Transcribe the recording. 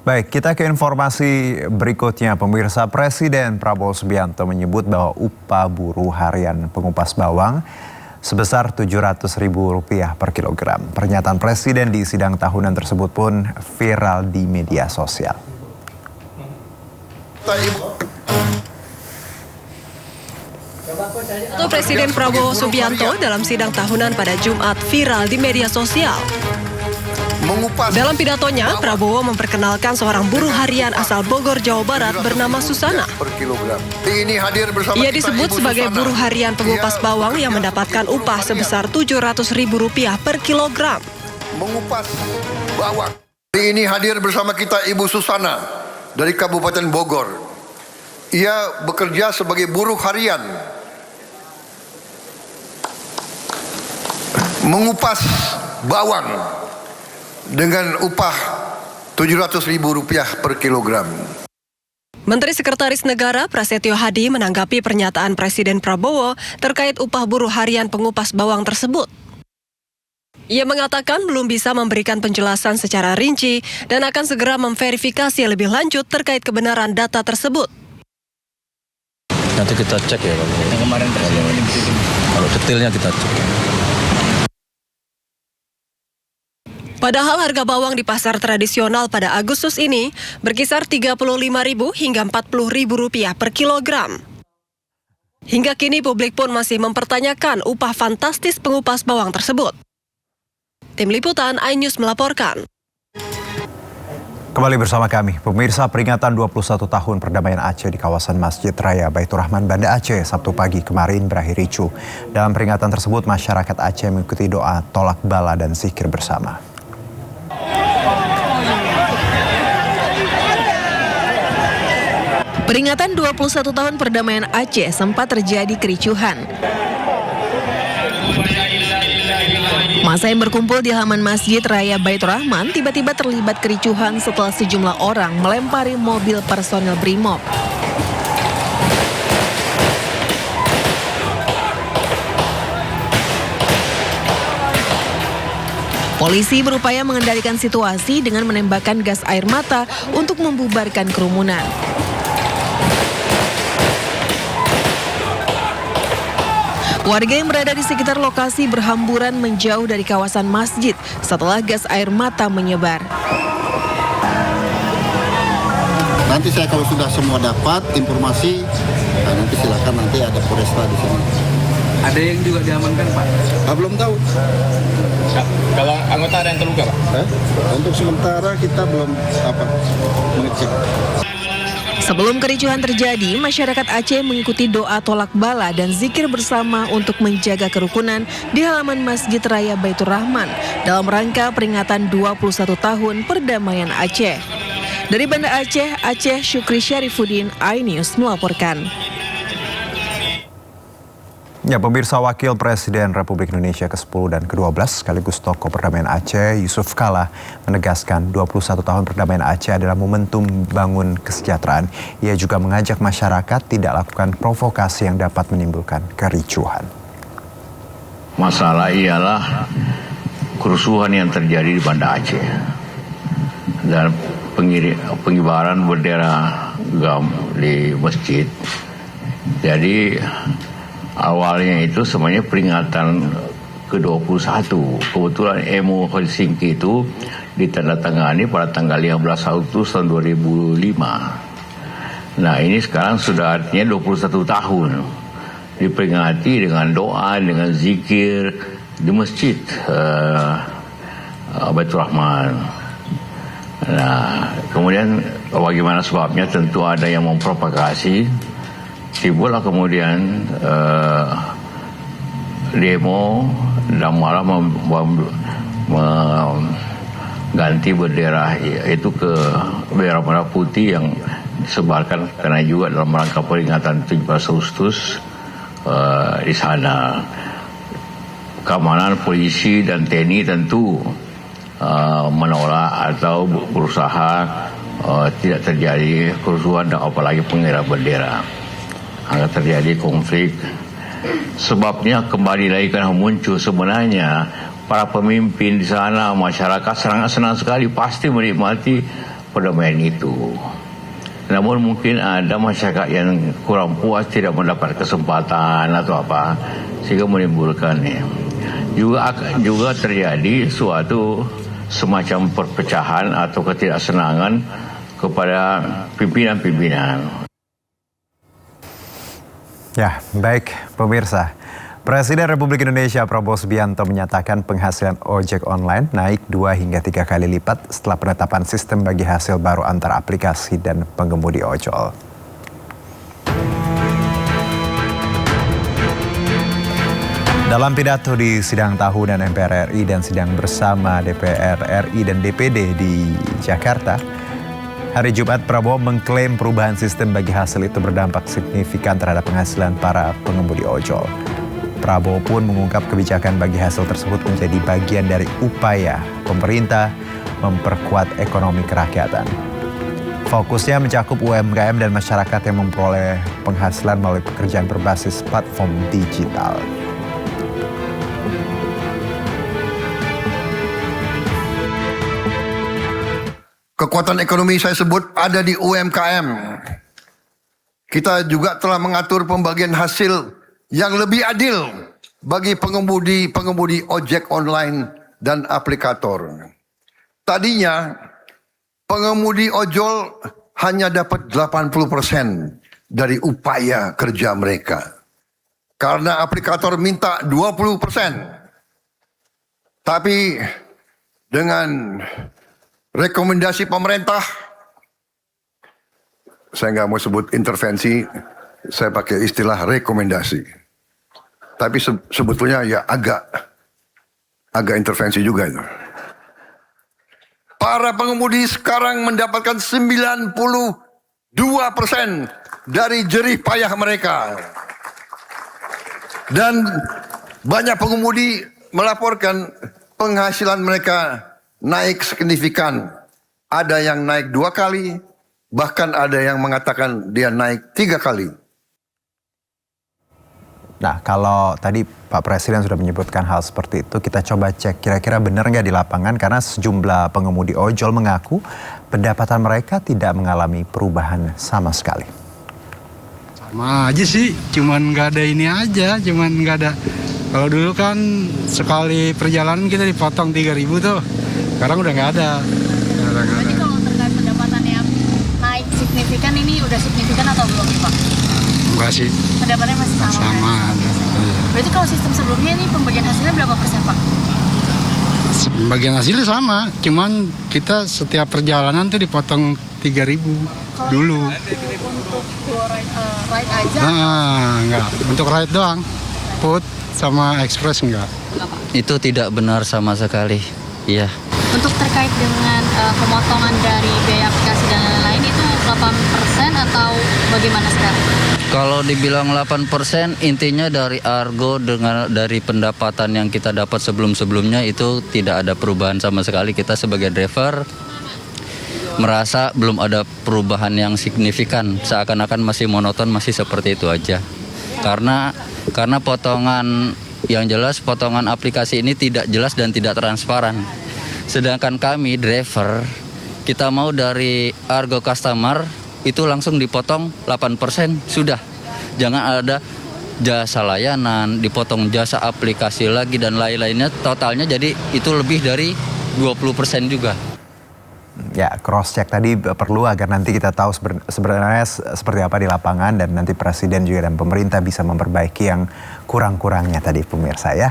Baik, kita ke informasi berikutnya. Pemirsa, Presiden Prabowo Subianto menyebut bahwa upah buruh harian pengupas bawang sebesar Rp700.000 per kilogram. Pernyataan Presiden di sidang tahunan tersebut pun viral di media sosial. Itu Presiden Prabowo Subianto dalam sidang tahunan pada Jumat viral di media sosial. Dalam pidatonya, Prabowo memperkenalkan seorang buruh harian asal Bogor, Jawa Barat bernama Susana. Ia disebut sebagai buruh harian pengupas bawang yang mendapatkan upah sebesar Rp700.000 per kilogram. Mengupas bawang. Hari ini hadir bersama kita Ibu Susana dari Kabupaten Bogor. Ia bekerja sebagai buruh harian mengupas bawang dengan upah Rp700.000 per kilogram. Menteri Sekretaris Negara Prasetyo Hadi menanggapi pernyataan Presiden Prabowo terkait upah buruh harian pengupas bawang tersebut. Ia mengatakan belum bisa memberikan penjelasan secara rinci dan akan segera memverifikasi lebih lanjut terkait kebenaran data tersebut. Nanti kita cek ya kalau detailnya kita cek. Padahal harga bawang di pasar tradisional pada Agustus ini berkisar Rp35.000 hingga Rp40.000 per kilogram. Hingga kini publik pun masih mempertanyakan upah fantastis pengupas bawang tersebut. Tim Liputan iNews melaporkan. Kembali bersama kami, pemirsa, peringatan 21 tahun perdamaian Aceh di kawasan Masjid Raya Baitur Rahman, Banda Aceh, Sabtu pagi kemarin berakhir ricuh. Dalam peringatan tersebut, masyarakat Aceh mengikuti doa tolak bala dan zikir bersama. Peringatan 21 tahun perdamaian Aceh sempat terjadi kericuhan. Masa yang berkumpul di halaman Masjid Raya Baitur Rahman tiba-tiba terlibat kericuhan setelah sejumlah orang melempari mobil personil Brimob. Polisi berupaya mengendalikan situasi dengan menembakkan gas air mata untuk membubarkan kerumunan. Warga yang berada di sekitar lokasi berhamburan menjauh dari kawasan masjid setelah gas air mata menyebar. Nanti saya kalau sudah semua dapat informasi, nanti silakan, nanti ada Polresta di sini. Ada yang juga diamankan, Pak? Belum tahu. Kalau anggota ada yang terluka, Pak? Untuk sementara kita belum mengecek. Sebelum kericuhan terjadi, masyarakat Aceh mengikuti doa tolak bala dan zikir bersama untuk menjaga kerukunan di halaman Masjid Raya Baitur Rahman dalam rangka peringatan 21 tahun perdamaian Aceh. Dari Banda Aceh, Syukri Syarifuddin, iNews melaporkan. Ya, pemirsa, Wakil Presiden Republik Indonesia ke-10 dan ke-12 sekaligus tokoh perdamaian Aceh, Yusuf Kala, menegaskan 21 tahun perdamaian Aceh adalah momentum bangun kesejahteraan. Ia juga mengajak masyarakat tidak lakukan provokasi yang dapat menimbulkan kericuhan. Masalah ialah kerusuhan yang terjadi di Banda Aceh dan pengibaran bendera GAM di masjid. Jadi awalnya itu semuanya peringatan ke-21. Kebetulan MOU Helsinki itu ditandatangani pada tanggal 15 Agustus tahun 2005. Nah, ini sekarang sudah artinya 21 tahun. Diperingati dengan doa, dengan zikir di masjid Baitur Rahman. Nah, kemudian bagaimana sebabnya? Tentu ada yang memprovokasi. Timbullah kemudian demo dan malah mengganti bendera itu ke bendera merah putih yang disebarkan karena juga dalam rangka peringatan 17 Agustus di sana. Keamanan polisi dan TNI tentu menolak atau berusaha tidak terjadi kerusuhan dan apalagi pengibaran bendera. Akan terjadi konflik. Sebabnya kembali lagi karena muncul sebenarnya para pemimpin di sana, masyarakat sangat senang sekali pasti menikmati perdamaian itu. Namun mungkin ada masyarakat yang kurang puas, tidak mendapat kesempatan atau apa, sehingga menimbulkan juga terjadi suatu semacam perpecahan atau ketidaksenangan kepada pimpinan-pimpinan. Ya, baik pemirsa. Presiden Republik Indonesia Prabowo Subianto menyatakan penghasilan ojek online naik 2 hingga 3 kali lipat setelah penetapan sistem bagi hasil baru antara aplikasi dan pengemudi ojol. Dalam pidato di sidang tahunan MPR RI dan sidang bersama DPR RI dan DPD di Jakarta, hari Jumat, Prabowo mengklaim perubahan sistem bagi hasil itu berdampak signifikan terhadap penghasilan para pengemudi ojol. Prabowo pun mengungkap kebijakan bagi hasil tersebut menjadi bagian dari upaya pemerintah memperkuat ekonomi kerakyatan. Fokusnya mencakup UMKM dan masyarakat yang memperoleh penghasilan melalui pekerjaan berbasis platform digital. Kekuatan ekonomi saya sebut ada di UMKM. Kita juga telah mengatur pembagian hasil yang lebih adil bagi pengemudi ojek online dan aplikator. Tadinya pengemudi ojol hanya dapat 80% dari upaya kerja mereka. Karena aplikator minta 20%. Tapi dengan rekomendasi pemerintah, saya nggak mau sebut intervensi, saya pakai istilah rekomendasi. Tapi sebetulnya ya agak intervensi juga itu. Para pengemudi sekarang mendapatkan 92% dari jerih payah mereka. Dan banyak pengemudi melaporkan penghasilan mereka naik signifikan. Ada yang naik 2 kali, bahkan ada yang mengatakan dia naik 3 kali. Nah, kalau tadi Pak Presiden sudah menyebutkan hal seperti itu, kita coba cek kira-kira benar nggak di lapangan, karena sejumlah pengemudi ojol mengaku pendapatan mereka tidak mengalami perubahan sama sekali. Sama aja sih, cuman nggak ada ini aja, cuman nggak ada. Kalau dulu kan sekali perjalanan kita dipotong 3.000 tuh, sekarang udah nggak ada. Berarti kalau terkait pendapatan yang naik signifikan, ini udah signifikan atau belum nih Pak? Enggak sih. Pendapatannya masih sama? Sama. Berarti kalau sistem sebelumnya ini pembagian hasilnya berapa persen Pak? Pembagian hasilnya sama, cuman kita setiap perjalanan tuh dipotong 3.000 dulu. Untuk ride aja? Enggak, untuk ride doang. Put sama express enggak. Itu tidak benar sama sekali, iya. Untuk terkait dengan pemotongan dari biaya aplikasi dan lain-lain, itu 8% atau bagaimana sekarang? Kalau dibilang 8%, intinya dari argo dari pendapatan yang kita dapat sebelum-sebelumnya itu tidak ada perubahan sama sekali. Kita sebagai driver merasa belum ada perubahan yang signifikan, seakan-akan masih monoton, masih seperti itu aja. Karena potongan yang jelas, potongan aplikasi ini tidak jelas dan tidak transparan. Sedangkan kami driver, kita mau dari argo customer itu langsung dipotong 8%, sudah. Jangan ada jasa layanan, dipotong jasa aplikasi lagi dan lain-lainnya, totalnya jadi itu lebih dari 20% juga. Ya, cross check tadi perlu agar nanti kita tahu sebenarnya seperti apa di lapangan, dan nanti Presiden juga dan pemerintah bisa memperbaiki yang kurang-kurangnya tadi pemirsa ya.